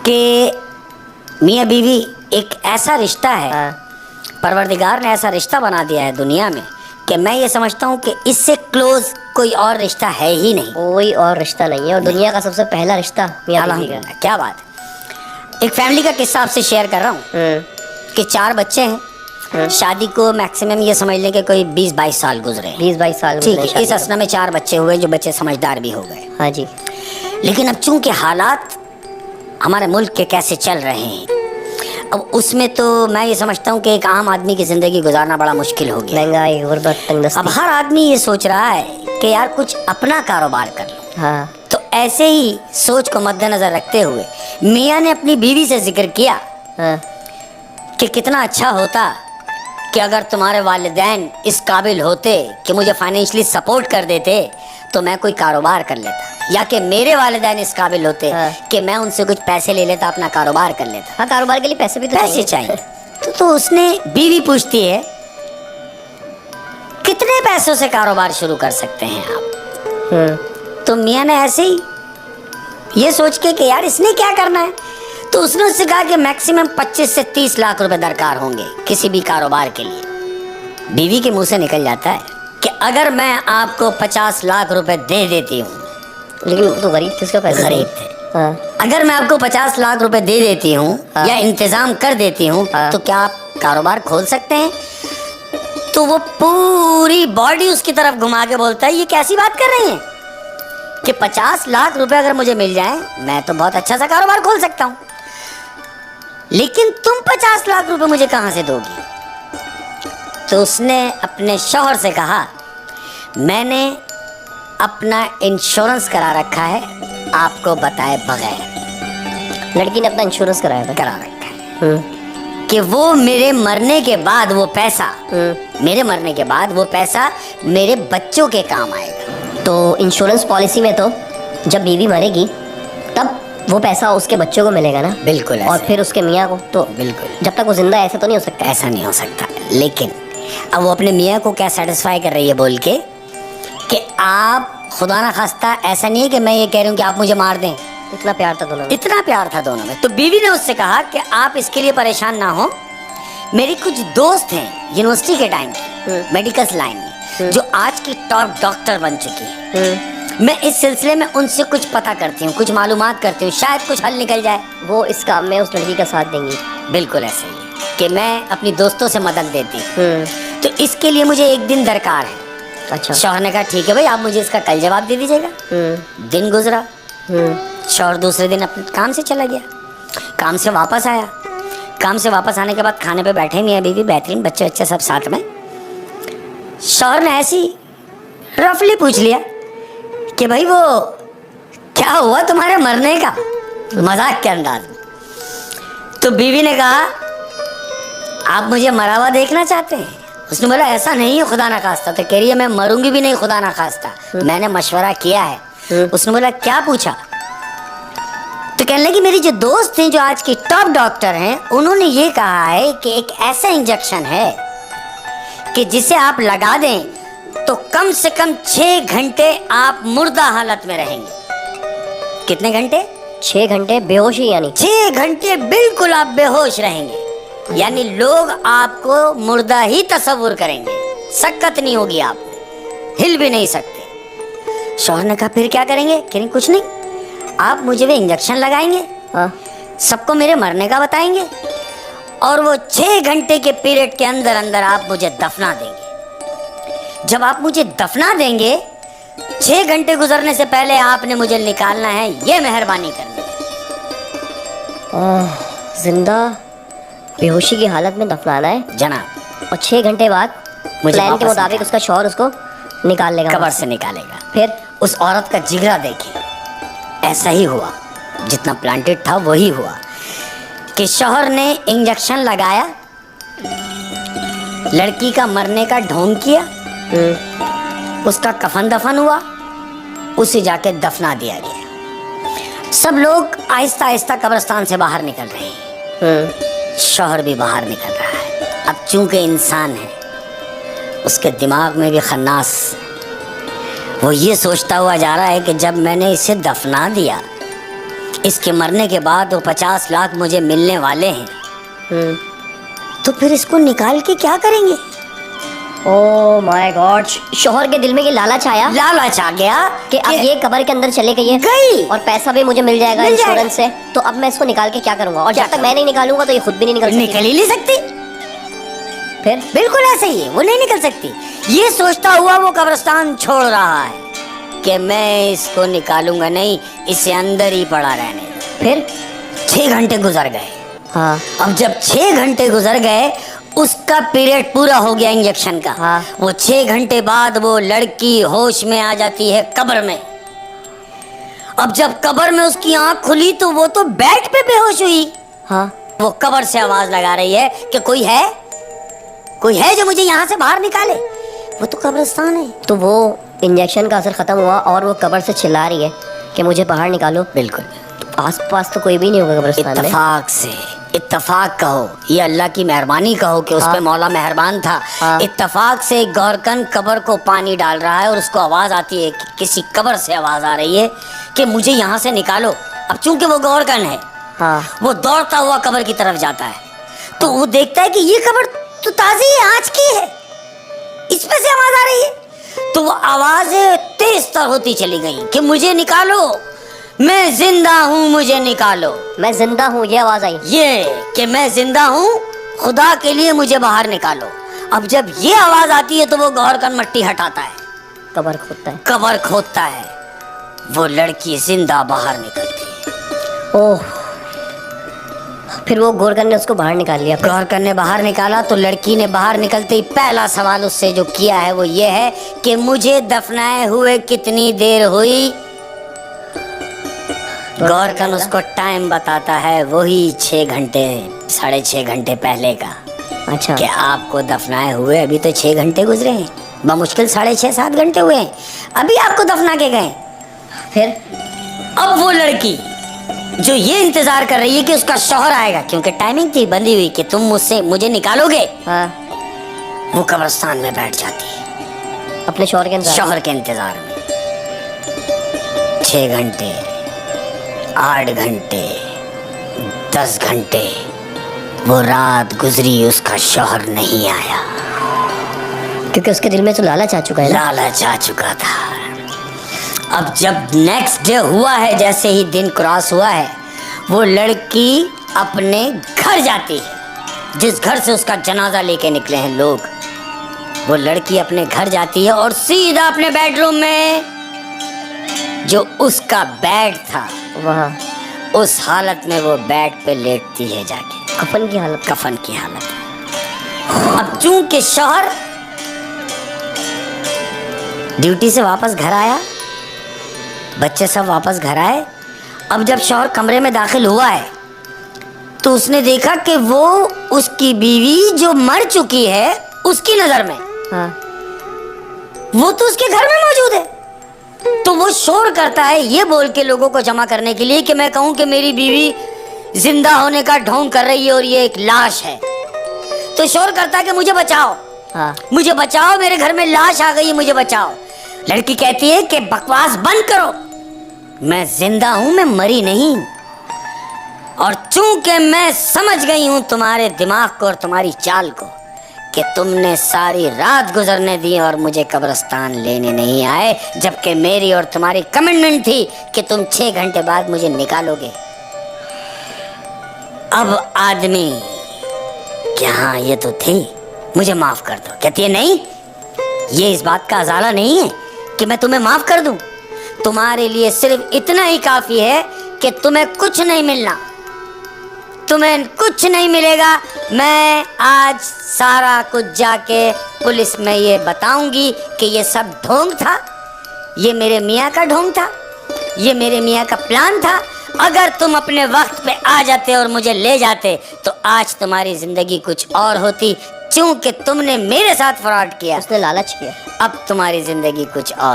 कि मियाँ बीवी एक ऐसा रिश्ता है, हाँ। परवरदिगार ने ऐसा रिश्ता बना दिया है दुनिया में कि मैं ये समझता हूँ कि इससे क्लोज कोई और रिश्ता है ही नहीं। कोई और रिश्ता नहीं है और दुनिया का सबसे पहला रिश्ता मियाँ बीवी का। अल्हम्दुलिल्लाह, क्या बात है। एक फैमिली का किस्सा आपसे शेयर कर रहा हूँ कि 4 बच्चे हैं। शादी को मैक्सिमम ये समझ लें कि कोई 20-22 साल गुजरे हैं। 20-22 साल ठीक गुजरे है, इस असना में 4 बच्चे हुए जो बच्चे समझदार भी हो गए। हाँ जी। लेकिन अब चूंकि हालात हमारे मुल्क के कैसे चल रहे हैं, अब उसमें तो मैं ये समझता हूँ कि एक आम आदमी की ज़िंदगी गुजारना बड़ा मुश्किल हो गया। महंगाई, गुर्बत, तंगदस्ती। अब हर आदमी ये सोच रहा है कि यार कुछ अपना कारोबार कर लो। हाँ। तो ऐसे ही सोच को मद्देनजर रखते हुए मियाँ ने अपनी बीवी से जिक्र किया हाँ। कि कितना अच्छा होता कि अगर तुम्हारे वालिदैन इस काबिल होते कि मुझे फाइनेंशियली सपोर्ट कर देते तो मैं कोई कारोबार कर लेता, या कि मेरे वालिदैन इस काबिल होते कि मैं उनसे कुछ पैसे ले लेता, अपना कारोबार कर लेता। हाँ, कारोबार के लिए पैसे भी तो पैसे चाहिए। तो उसने बीवी पूछती है कितने पैसों से कारोबार शुरू कर सकते हैं आप? तो मियाँ ने ऐसे ही ये सोच के कि यार इसने क्या करना है, तो उसने उससे कहा कि मैक्सिमम 25 से 30 लाख रुपए दरकार होंगे किसी भी कारोबार के लिए। बीवी के मुंह से निकल जाता है कि अगर मैं आपको 50 लाख रुपए दे देती हूँ, लेकिन वो तो गरीब थे, उसका पैसा गरीब थे, हाँ। अगर मैं आपको 50 लाख रुपए दे देती हूँ हाँ। या इंतजाम कर देती हूँ तो क्या आप कारोबार खोल सकते हैं? तो वो पूरी बॉडी उसकी तरफ घुमा के बोलता है ये कैसी बात कर रही हैं कि 50 लाख रुपए अगर मुझे मिल जाए मैं तो बहुत अच्छा सा कारोबार खोल सकता हूँ, लेकिन तुम 50 लाख रुपए मुझे कहाँ से दोगी? तो उसने अपने शौहर से कहा मैंने अपना इंश्योरेंस करा रखा है आपको बताए बगैर। लड़की ने अपना इंश्योरेंस कराया था। करा रखा है कि वो मेरे मरने के बाद वो पैसा मेरे मरने के बाद वो पैसा मेरे बच्चों के काम आएगा। तो इंश्योरेंस पॉलिसी में तो जब बीवी मरेगी तब वो पैसा उसके बच्चों को मिलेगा ना? बिल्कुल। और फिर उसके मियाँ को तो बिल्कुल जब तक वो जिंदा है ऐसा तो नहीं हो सकता। ऐसा नहीं हो सकता। लेकिन अब वो अपने मियाँ को क्या सेटिस्फाई कर रही है बोल के कि आप खुदा ना खास्ता, ऐसा नहीं है कि मैं ये कह रही हूँ कि आप मुझे मार दें। इतना प्यार था दोनों में। इतना प्यार था दोनों में। तो बीवी ने उससे कहा कि आप इसके लिए परेशान ना हो, मेरी कुछ दोस्त हैं यूनिवर्सिटी के टाइम की मेडिकल लाइन में जो आज की टॉप डॉक्टर बन चुकी है। मैं इस सिलसिले में उनसे कुछ पता करती हूँ, कुछ मालूमात करती हूँ, शायद कुछ हल निकल जाए। वो इस काम में उस लड़की का साथ देंगी। बिल्कुल ऐसे ही कि मैं अपनी दोस्तों से मदद देती हूँ, तो इसके लिए मुझे एक दिन दरकार है। अच्छा। शौहर ने कहा ठीक है भाई, आप मुझे इसका कल जवाब दे दीजिएगा। दिन गुजरा, शौहर दूसरे दिन अपने काम से चला गया। काम से वापस आया, काम से वापस आने के बाद खाने पे बैठे मियाँ बीवी, बेहतरीन बच्चे बच्चे सब साथ में। शौहर ने ऐसी रफली पूछ लिया कि भाई वो क्या हुआ तुम्हारे मरने का, मजाक के अंदाज में। तो बीवी ने कहा आप मुझे मरा हुआ देखना चाहते हैं? उसने बोला ऐसा नहीं है खुदा ना खास्ता। तो कह रही है मैं मरूंगी भी नहीं खुदा ना खास्ता, मैंने मशवरा किया है। उसने बोला क्या पूछा? तो कहने लगी मेरी जो दोस्त हैं जो आज की टॉप डॉक्टर हैं उन्होंने ये कहा है कि एक ऐसा इंजेक्शन है कि जिसे आप लगा दें तो कम से कम 6 घंटे आप मुर्दा हालत में रहेंगे। कितने घंटे? 6 घंटे बेहोशी, यानी 6 घंटे बिल्कुल आप बेहोश रहेंगे, यानी लोग आपको मुर्दा ही तस्वुर करेंगे, सकत नहीं होगी, आप हिल भी नहीं सकते। शौहर ने कहा फिर क्या करेंगे? कहें कुछ नहीं, आप मुझे वो इंजेक्शन लगाएंगे, सबको मेरे मरने का बताएंगे और वो 6 घंटे के पीरियड के अंदर अंदर आप मुझे दफना देंगे। जब आप मुझे दफना देंगे 6 घंटे गुजरने से पहले आपने मुझे निकालना है, ये मेहरबानी करनी है। जिंदा बेहोशी की हालत में दफनाना है जनाब, और 6 घंटे बाद मुझे प्लान के मुताबिक उसका शौहर उसको निकाल लेगा, कब्र से निकालेगा। फिर उस औरत का जिगरा देखिए, ऐसा ही हुआ जितना प्लांटेड था वही हुआ कि शौहर ने इंजेक्शन लगाया, लड़की का मरने का ढोंग किया, उसका कफन दफन हुआ, उसे जाके दफना दिया गया। सब लोग आहिस्ता आहिस्ता कब्रिस्तान से बाहर निकल रहे हैं, शौहर भी बाहर निकल रहा है। अब चूंकि इंसान है उसके दिमाग में भी खन्नास, वो ये सोचता हुआ जा रहा है कि जब मैंने इसे दफना दिया इसके मरने के बाद वो 50 लाख मुझे मिलने वाले हैं, तो फिर इसको निकाल के क्या करेंगे? ओह माय गॉड, शोहर के दिल में ये लालच आया, लालच आ गया कि अब ये कब्र के अंदर चले गई और पैसा भी मुझे मिल जाएगा इंश्योरेंस से, तो अब मैं इसको निकाल के क्या करूंगा? और जब तक मैं नहीं निकालूंगा तो ये खुद भी नहीं निकल ही नहीं सकती। फिर बिल्कुल ऐसे ही है, वो नहीं निकल सकती। ये सोचता हुआ वो कब्रिस्तान छोड़ रहा है कि मैं इसको निकालूंगा नहीं, इसे अंदर ही पड़ा रहने दो। फिर 6 घंटे गुजर गए। हाँ, अब जब 6 घंटे गुजर गए, उसका पीरियड पूरा हो गया इंजेक्शन का। हाँ। वो 6 घंटे बाद वो लड़की होश में आ जाती है कब्र में। अब जब कब्र में उसकी आंख खुली तो वो तो बेड पे बेहोश हुई। हाँ, वो कब्र से आवाज लगा रही है कि कोई है, कोई है जो मुझे यहाँ से बाहर निकाले। वो तो कब्रिस्तान है। तो वो इंजेक्शन का असर खत्म हुआ और वो कब्र से चिल्ला रही है कि मुझे बाहर निकालो। बिल्कुल। तो आस पास तो कोई भी नहीं होगा कब्रिस्तान में। इत्तेफाक से, इत्तेफाक कहो, ये अल्लाह की मेहरबानी कहो कि उस पे मौला मेहरबान था। इत्तेफाक से गौरकन कब्र को पानी डाल रहा है और उसको आवाज आती है कि किसी कब्र से आवाज आ रही है कि मुझे यहाँ से निकालो। अब चूंकि वो गौरकन है, हाँ, वो दौड़ता हुआ कब्र की तरफ जाता है, तो वो देखता है कि ये कब्र तो ताजी है, आज की है, इस पे से आवाज आ रही है। तो वो आवाज तेज तर होती चली गई कि मुझे निकालो, मैं जिंदा हूँ, मुझे निकालो। मैं जिंदा हूँ, ये आवाज आई। ये कि मैं जिंदा हूँ, खुदा के लिए मुझे बाहर निकालो। अब जब ये आवाज आती है तो वो गौरकन मट्टी हटाता है, कब्र खोदता है, कब्र खोदता है, वो लड़की जिंदा बाहर निकलती है। ओह, फिर वो गोरकन ने उसको बाहर निकाल लिया। गौरकन ने बाहर निकाला तो लड़की ने बाहर निकलते ही पहला सवाल उससे जो किया है वो ये है कि मुझे दफनाए हुए कितनी देर हुई। गौरकन उसको टाइम बताता है, वही 6 घंटे 6.5 घंटे पहले का। अच्छा, कि आपको दफनाए हुए अभी तो 6 घंटे गुजरे हैं, बमुश्किल 6.5-7 घंटे हुए हैं, अभी आपको दफना के गए। फिर अब वो लड़की जो ये इंतजार कर रही है कि उसका शौहर आएगा, क्योंकि टाइमिंग थी बंधी हुई कि तुम मुझे निकालोगे, हाँ, वो कब्रिस्तान में बैठ जाती है अपने शौहर के इंतजार। शौहर के इंतजार में। 6 घंटे, 8 घंटे, 10 घंटे, वो रात गुजरी, उसका शौहर नहीं आया, क्योंकि उसके दिल में तो लालच आ चुका है ना। लालच आ चुका था। अब जब नेक्स्ट डे हुआ है, जैसे ही दिन क्रॉस हुआ है, वो लड़की अपने घर जाती है, जिस घर से उसका जनाजा लेके निकले हैं लोग। वो लड़की अपने घर जाती है और सीधा अपने बेडरूम में, जो उसका बेड था वहाँ उस हालत में वो बेड पे लेटती है जाके, कफन की हालत। कफन की हालत। अब चूंकि शौहर ड्यूटी से वापस घर आया, बच्चे सब वापस घर आए। अब जब शौहर कमरे में दाखिल हुआ है तो उसने देखा कि वो उसकी बीवी जो मर चुकी है उसकी नजर में, हाँ, वो तो उसके घर में मौजूद है। तो वो शोर करता है ये बोल के लोगों को जमा करने के लिए कि मैं कहूं कि मेरी बीवी जिंदा होने का ढोंग कर रही है और ये एक लाश है। तो शोर करता है कि मुझे बचाओ, हाँ, मुझे बचाओ, मेरे घर में लाश आ गई है, मुझे बचाओ। लड़की कहती है कि बकवास बंद करो, मैं जिंदा हूं, मैं मरी नहीं। और चूंकि मैं समझ गई हूं तुम्हारे दिमाग को और तुम्हारी चाल को कि तुमने सारी रात गुजरने दी और मुझे कब्रिस्तान लेने नहीं आए, जबकि मेरी और तुम्हारी कमिटमेंट थी कि तुम 6 घंटे बाद मुझे निकालोगे। अब आदमी कि हाँ ये तो थी, मुझे माफ कर दो। कहती है नहीं, ये इस बात का अजाला नहीं है कि मैं तुम्हें माफ कर दूं। तुम्हारे लिए सिर्फ इतना ही काफी है कि तुम्हें कुछ नहीं मिलना, तुम्हें कुछ नहीं मिलेगा। मैं आज सारा कुछ जाके पुलिस में ये बताऊंगी कि ये सब ढोंग था, ये मेरे मियाँ का ढोंग था, ये मेरे मियाँ का प्लान था। अगर तुम अपने वक्त पे आ जाते और मुझे ले जाते तो आज तुम्हारी जिंदगी कुछ और होती। चूंकि तुमने मेरे साथ फ्रॉड किया, उसने लालच किया, अब तुम्हारी जिंदगी कुछ और।